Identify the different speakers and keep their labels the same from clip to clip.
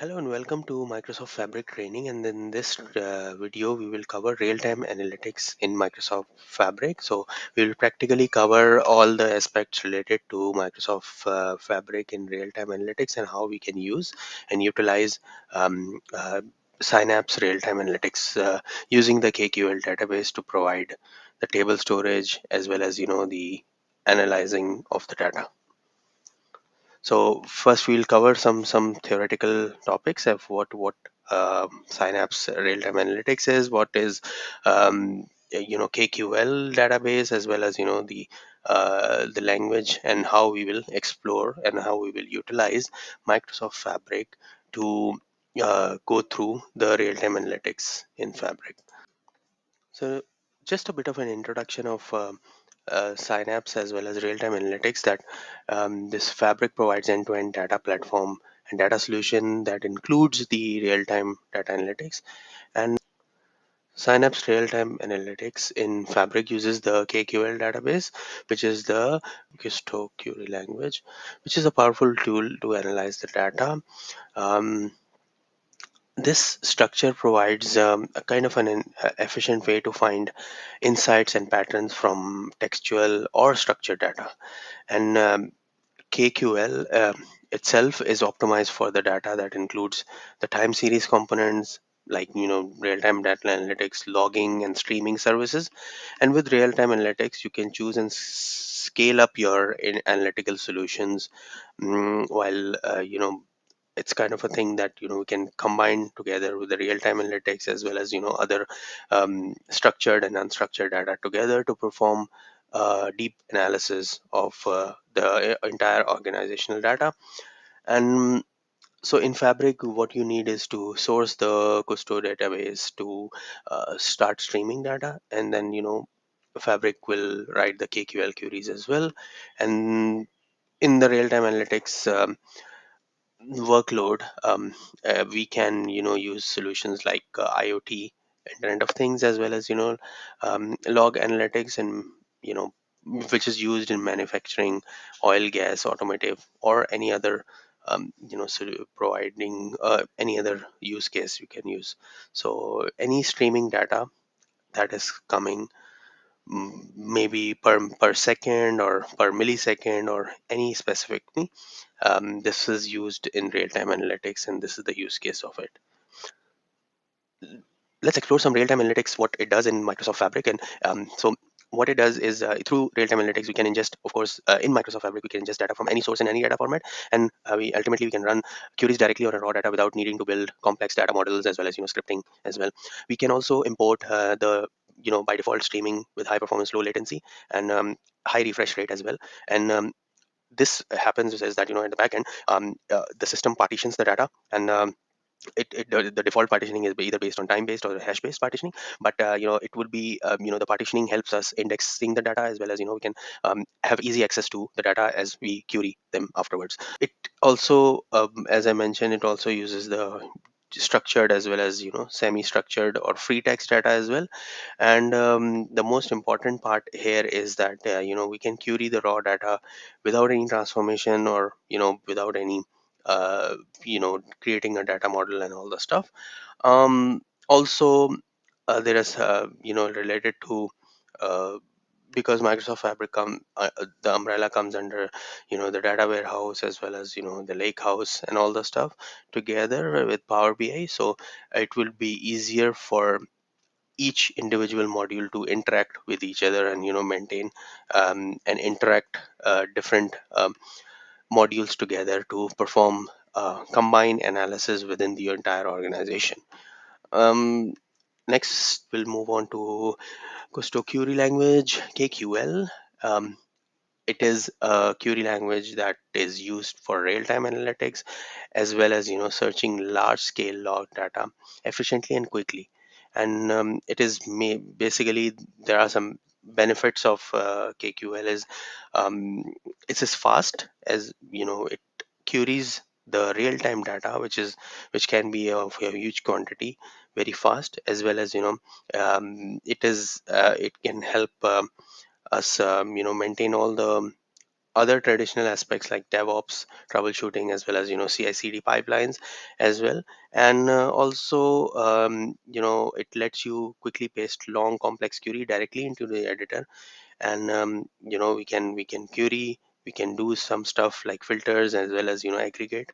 Speaker 1: Hello and welcome to Microsoft Fabric training, and in this video we will cover real-time analytics in Microsoft Fabric. So we will practically cover all the aspects related to Microsoft Fabric in real-time analytics and how we can use and utilize um, uh, Synapse real-time analytics using the KQL database to provide the table storage as well as the analyzing of the data. So first we'll cover some theoretical topics of what Synapse real-time analytics is, what is KQL database, as well as the language, and how we will explore and how we will utilize Microsoft Fabric to go through the real-time analytics in Fabric. So just a bit of an introduction of Synapse as well as real-time analytics, that this Fabric provides end-to-end data platform and data solution that includes the real-time data analytics. And Synapse real-time analytics in Fabric uses the KQL database, which is the Gusto query language, which is a powerful tool to analyze the data. Um, this structure provides a kind of efficient way to find insights and patterns from textual or structured data. And KQL itself is optimized for the data that includes the time series components like real-time data analytics, logging, and streaming services. And with real-time analytics, you can choose and scale up your analytical solutions, while it's kind of a thing that we can combine together with the real-time analytics as well as other structured and unstructured data together to perform deep analysis of the entire organizational data. And so in Fabric, what you need is to source the Custo database to start streaming data, and then Fabric will write the KQL queries as well. And in the real-time analytics workload, we can use solutions like IoT, Internet of Things, as well as log analytics, and you know which is used in manufacturing, oil, gas, automotive, or any other providing any other use case you can use. So any streaming data that is coming, maybe per second or per millisecond or any specific thing, this is used in real-time analytics, and this is the use case of it. Let's explore some real-time analytics, what it does in Microsoft Fabric. And so what it does is, through real-time analytics, we can ingest, of course, in Microsoft Fabric, we can ingest data from any source in any data format, and we can run queries directly on a raw data without needing to build complex data models as well as scripting as well. We can also import the by default streaming with high performance, low latency, and high refresh rate as well. And this happens is that at the back end, the system partitions the data, and the default partitioning is either based on time based or hash based partitioning. But it would be the partitioning helps us indexing the data, as well as we can have easy access to the data as we query them afterwards. It also, as I mentioned, it also uses the structured as well as semi structured or free text data as well. And the most important part here is that we can query the raw data without any transformation, or without any creating a data model and all the stuff. Also, there is related to, uh, because Microsoft Fabric the umbrella comes under the data warehouse as well as the lake house and all the stuff together with Power BI. So it will be easier for each individual module to interact with each other and maintain and interact different modules together to perform combined analysis within the entire organization. um, Next we'll move on to Gusto query language, KQL. um, it is a query language that is used for real-time analytics, as well as searching large-scale log data efficiently and quickly. And basically, there are some benefits of KQL. Is it's as fast as it queries the real-time data, which can be of a huge quantity very fast, as well as it can help us maintain all the other traditional aspects like DevOps, troubleshooting, as well as CI/CD pipelines as well. And also, it lets you quickly paste long complex query directly into the editor. And we can query, we can do some stuff like filters, as well as aggregate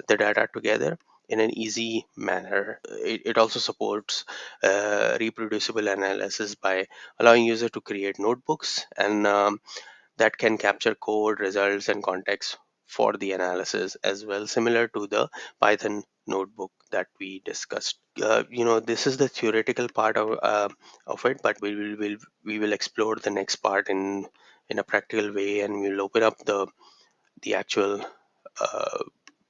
Speaker 1: the data together in an easy manner. It also supports reproducible analysis by allowing user to create notebooks and that can capture code, results, and context for the analysis as well, similar to the Python notebook that we discussed. This is the theoretical part of it, but we will explore the next part in a practical way, and we'll open up the actual uh,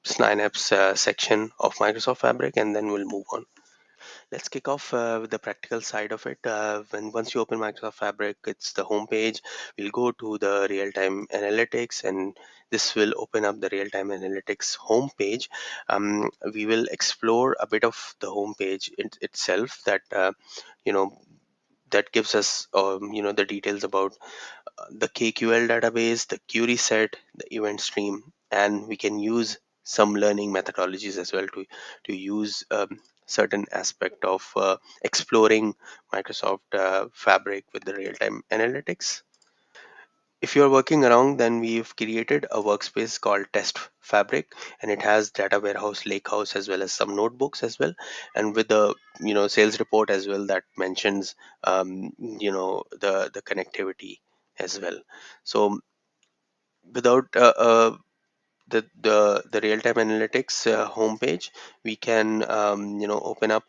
Speaker 1: Synapse section of Microsoft Fabric, and then we'll move on. Let's kick off with the practical side of it. When once you open Microsoft Fabric, it's the home page. We'll go to the real-time analytics, and this will open up the real-time analytics home page. We will explore a bit of the home page itself that you know that gives us the details about the KQL database, the query set, the event stream, and we can use some learning methodologies as well to use certain aspect of exploring Microsoft Fabric with the real-time analytics. If you're working around, then we've created a workspace called Test Fabric, and it has data warehouse, lakehouse, as well as some notebooks as well, and with the sales report as well that mentions the connectivity as well. So without the real-time analytics homepage, we can open up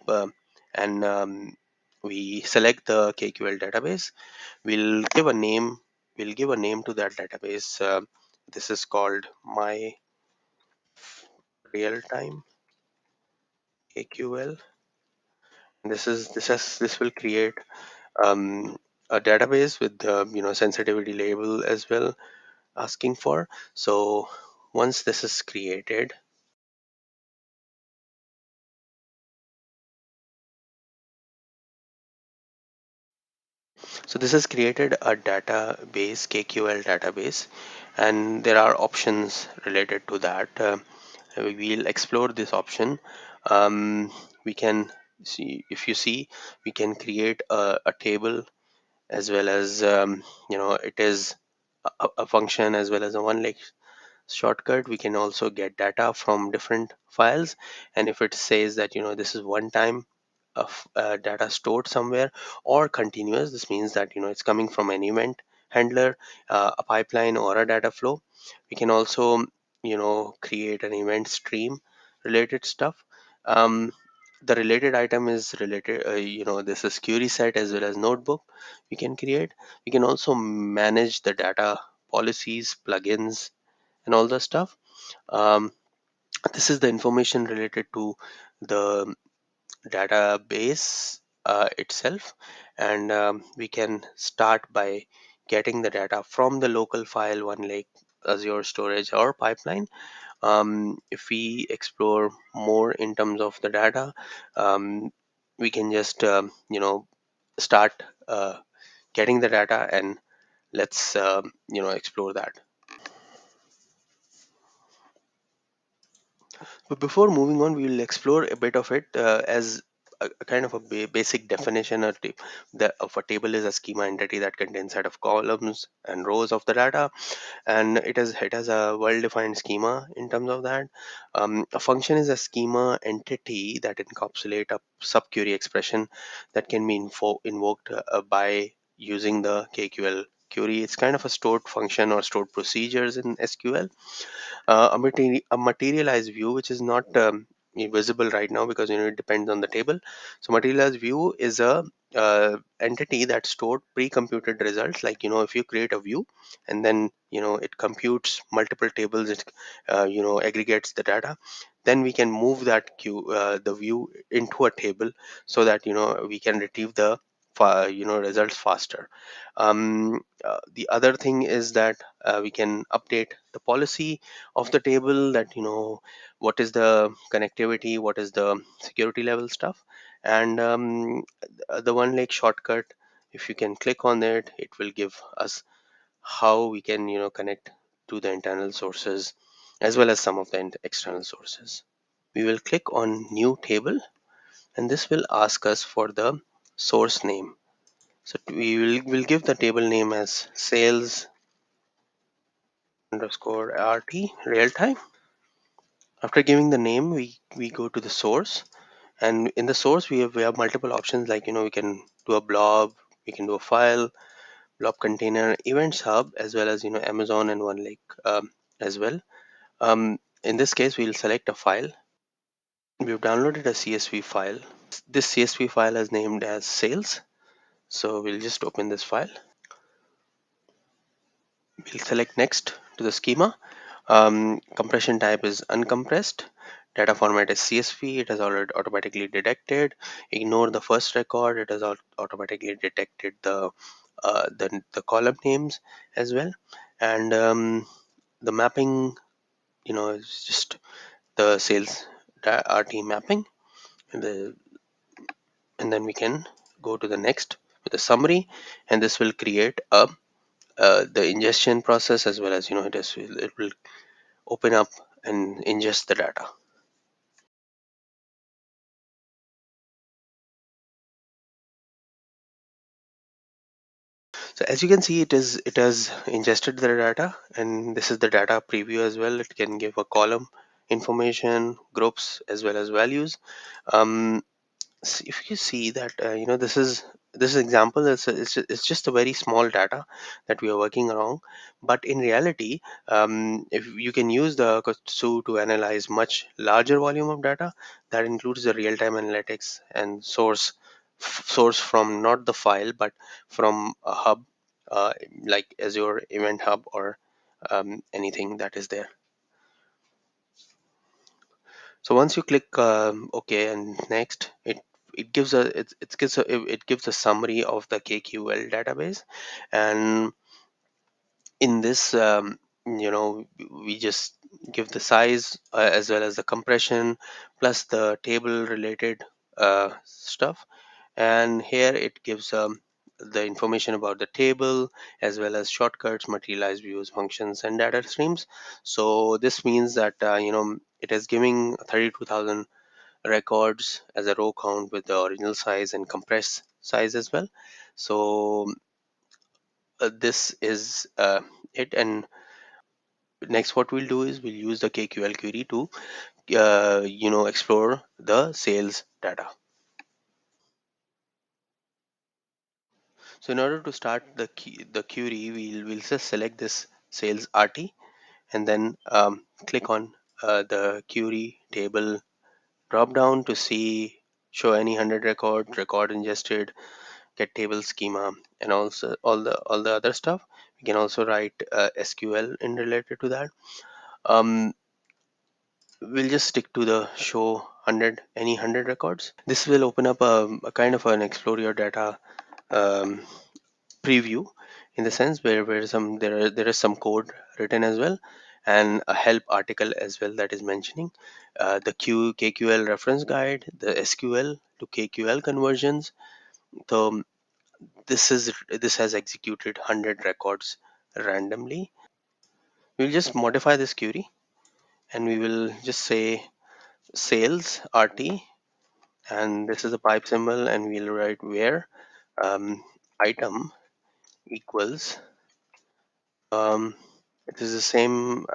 Speaker 1: and we select the KQL database. We'll give a name. We'll give a name to that database. This is called my real-time KQL. This will create um, a database with the sensitivity label as well asking for. So once this is created, so this has created a database, KQL database, and there are options related to that. We'll explore this option. We can see, if you see, we can create a table, as well as it is a function as well as a one like shortcut. We can also get data from different files, and if it says that this is one time of data stored somewhere or continuous, this means that it's coming from an event handler, a pipeline, or a data flow. We can also create an event stream related stuff. um, the related item is related, this is query set as well as notebook we can create. We can also manage the data policies, plugins, and all the stuff. um, this is the information related to the database itself, and we can start by getting the data from the local file, one like Azure storage or pipeline. If we explore more in terms of the data, um, we can just start getting the data, and let's explore that. But before moving on, we will explore a bit of it as a kind of a basic definition of a table is a schema entity that contains set of columns and rows of the data, and it has a well-defined schema in terms of that. A function is a schema entity that encapsulate a subquery expression that can be invoked by using the KQL query. It's kind of a stored function or stored procedures in SQL. A materialized view, which is not visible right now because it depends on the table. So materialized view is a entity that stored pre-computed results. Like if you create a view and then it computes multiple tables, it aggregates the data, then we can move the view into a table so that we can retrieve the results faster. The other thing is that we can update the policy of the table, that what is the connectivity, what is the security level stuff. And the one like shortcut, if you can click on it, it will give us how we can connect to the internal sources as well as some of the external sources. We will click on new table, and this will ask us for the source name. So will give the table name as sales underscore rt real time. After giving the name, we go to the source, and in the source we have multiple options, like we can do a blob, we can do a file, blob container, events hub, as well as Amazon and one lake as well. In this case, we'll select a file. We've downloaded a CSV file. This CSV file is named as sales. So we'll just open this file. We'll select next to the schema. Compression type is uncompressed. Data format is CSV. It has already automatically detected. Ignore the first record. It has automatically detected the column names as well. And the mapping, is just the sales RT mapping. And, and then we can go to the next with a summary, and this will create the ingestion process, as well as it will open up and ingest the data. So as you can see, it has ingested the data, and this is the data preview as well. It can give a column information, groups, as well as values. um, if you see that this example it's just a very small data that we are working around, but in reality, if you can use the Kutsu to analyze much larger volume of data, that includes the real-time analytics and source from not the file but from a hub, uh, like Azure Event Hub or anything that is there. So once you click OK and next, it gives a summary of the KQL database, and in this we just give the size as well as the compression plus the table related stuff, and here it gives the information about the table as well as shortcuts, materialized views, functions, and data streams. So this means that it is giving 32,000 records as a row count with the original size and compressed size as well. So this is it. And next what we'll do is we'll use the KQL query to explore the sales data. So in order to start the query, we'll just select this sales RT, and then click on the query table drop down to see show any 100 record ingested, get table schema, and also all the other stuff. We can also write SQL in related to that. um, we'll just stick to the show 100 any 100 records. This will open up a kind of an explore your data um, preview, in the sense where there is some code written as well, and a help article as well that is mentioning the KQL reference guide, the SQL to KQL conversions. So this has executed 100 records randomly. We'll just modify this query, and we will just say sales RT, and this is a pipe symbol, and we'll write where um, item equals it is the same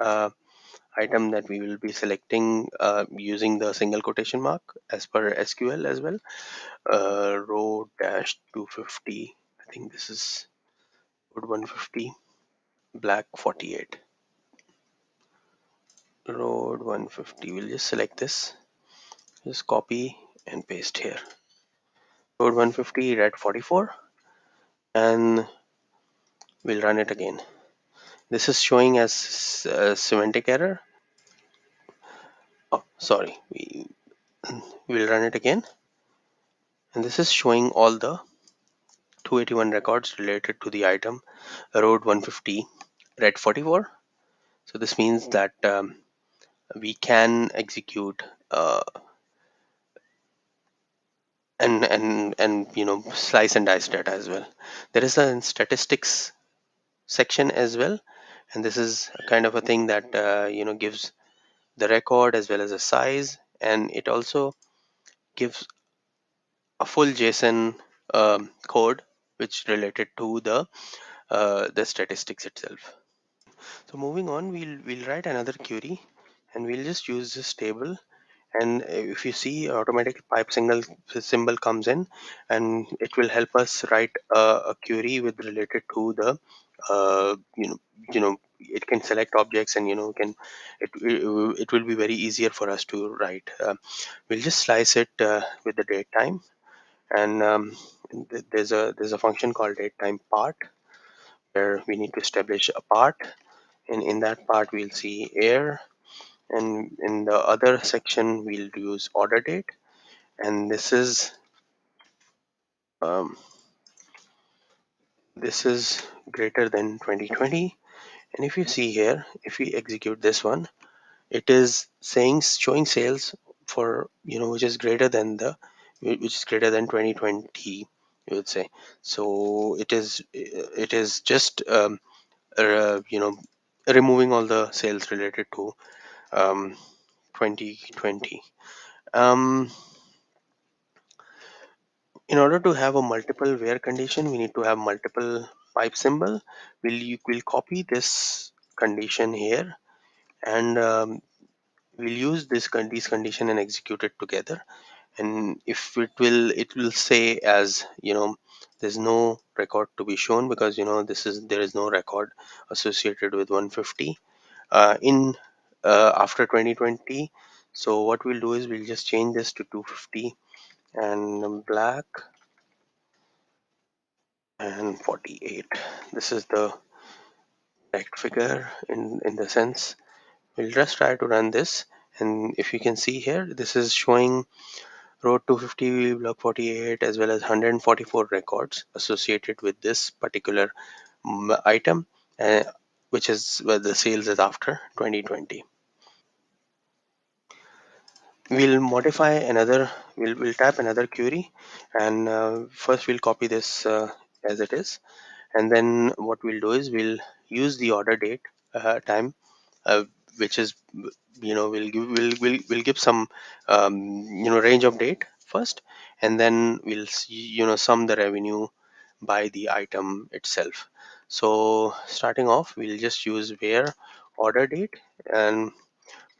Speaker 1: item that we will be selecting using the single quotation mark as per SQL as well. Row dash 250, I think this is road 150, black 48. Road 150, we'll just select this, just copy and paste here. Road 150, red 44, and we'll run it again. This is showing as semantic error. Oh, sorry, we'll run it again, and this is showing all the 281 records related to the item road 150, red 44. So this means that we can execute and slice and dice data as well. There is a statistics section as well, And this is kind of a thing that gives the record as well as a size, and it also gives a full JSON code which related to the statistics itself. So moving on, we'll write another query, and we'll just use this table. And if you see, automatic pipe single symbol comes in, and it will help us write a query with related to the uh, you know it can select objects, and can it will be very easier for us to write. We'll just slice it with the date time, and there's a function called date time part, where we need to establish a part, and in that part we'll see air, and in the other section we'll use order date, and um, this is greater than 2020. And if you see here, if we execute this one, it is showing sales for which is greater than 2020, you would say. So it is just removing all the sales related to um, 2020. um, in order to have a multiple where condition, we need to have multiple pipe symbol. We'll copy this condition here, and we'll use these condition and execute it together. And if it will say, as there's no record to be shown, because there is no record associated with 150 in after 2020. So what we'll do is we'll just change this to 250 and black and 48. This is the correct figure in the sense. We'll just try to run this, and if you can see here, this is showing row 250, block 48, as well as 144 records associated with this particular item, uh, which is where the sales is after 2020. We'll tap another query, and first we'll copy this as it is, and then what we'll do is we'll use the order date time, uh, which is we'll give some range of date first, and then we'll see, sum the revenue by the item itself. So starting off, we'll just use where order date and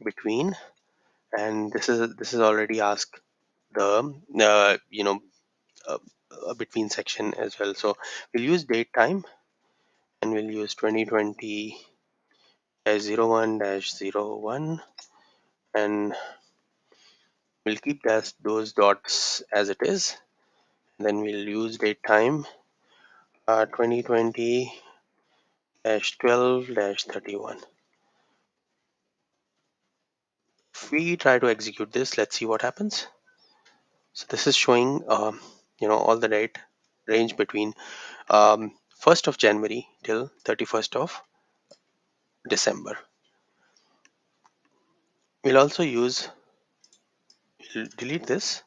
Speaker 1: between, and this is already asked the uh, between section as well. So we'll use date time, and we'll use 2020-01-01, and we'll keep those dots as it is. Then we'll use date time 2020-12-31. If we try to execute this, let's see what happens. So this is showing all the date range between 1st of January till 31st of December. We'll also we'll delete this,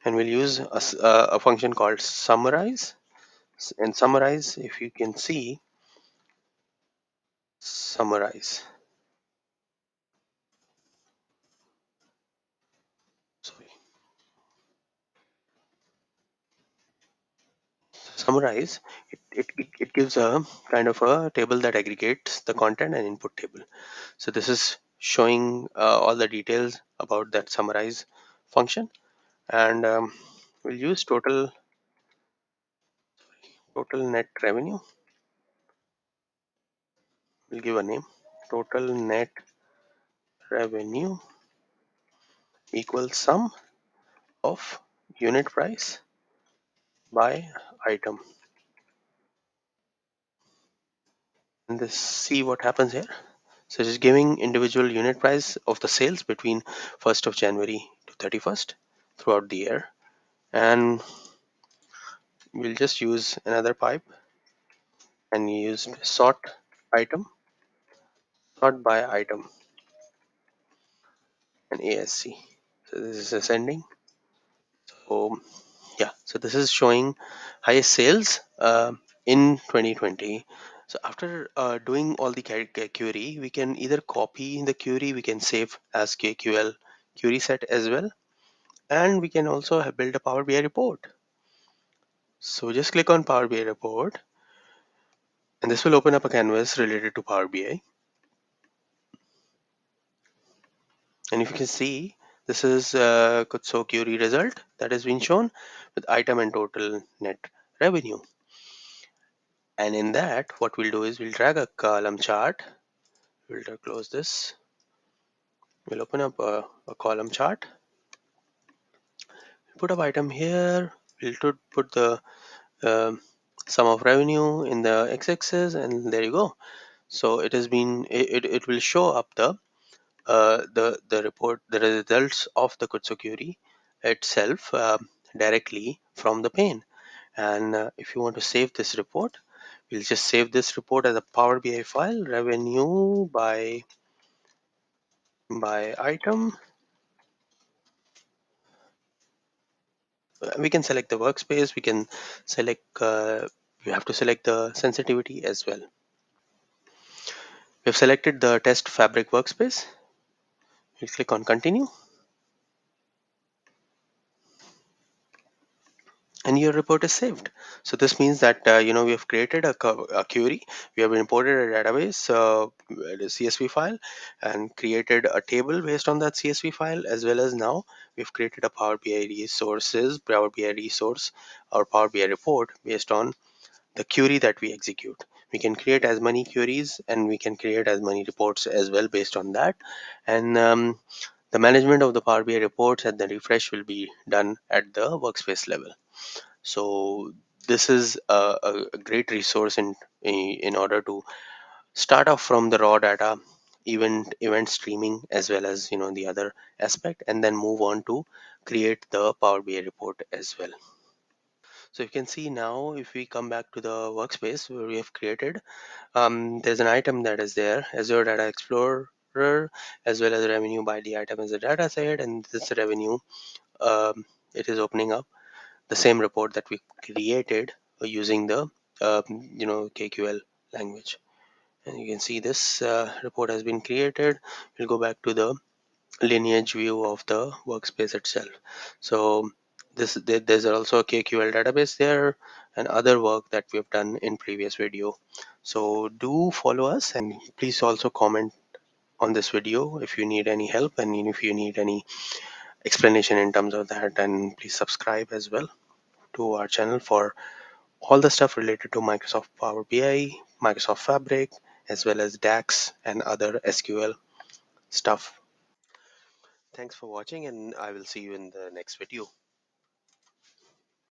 Speaker 1: and we'll use a function called summarize. And summarize, if you can see, summarize. Sorry. Summarize, it gives a kind of a table that aggregates the content and input table. So this is showing all the details about that summarize function, and we'll use total net revenue. We'll give a name, total net revenue equals sum of unit price by item. And this, see what happens here. So it is giving individual unit price of the sales between 1st of January to 31st throughout the year. And we'll just use another pipe and use sort item, sort by item, and ASC. So this is ascending. So yeah, so this is showing highest sales in 2020, So after doing all the query, we can either copy the query, we can save as KQL query set as well, and we can also build a Power BI report. So just click on Power BI report, and this will open up a canvas related to Power BI. And if you can see, this is Kutso query result that has been shown with item and total net revenue. And in that, what we'll do is we'll drag a column chart. We'll close this. We'll open up a column chart. Put up item here. We'll put the um, sum of revenue in the x-axis, and there you go. So it has been it will show up the report, the results of the Kutsu query itself directly from the pane. And if you want to save this report, we'll just save this report as a Power BI file, revenue by item. We can select the workspace. We can select. We have to select the sensitivity as well. We've selected the test fabric workspace. We'll click on continue, and your report is saved. So this means that we have created a query, we have imported a database, a CSV file, and created a table based on that CSV file, as well as now we've created a Power BI resource, or Power BI report based on the query that we execute. We can create as many queries and we can create as many reports as well based on that. And the management of the Power BI reports and the refresh will be done at the workspace level. So this is a great resource in order to start off from the raw data, event streaming, as well as the other aspect, and then move on to create the Power BI report as well. So you can see now, if we come back to the workspace where we have created, there's an item that is there, Azure Data Explorer, as well as revenue by the item as a data set, and this revenue, it is opening up the same report that we created using the KQL language. And you can see this report has been created. We'll go back to the lineage view of the workspace itself. So there's also a KQL database there and other work that we've done in previous video. So do follow us, and please also comment on this video if you need any help, and if you need any explanation in terms of that, and please subscribe as well to our channel for all the stuff related to Microsoft Power BI, Microsoft Fabric, as well as DAX and other SQL stuff. Thanks for watching, and I will see you in the next video.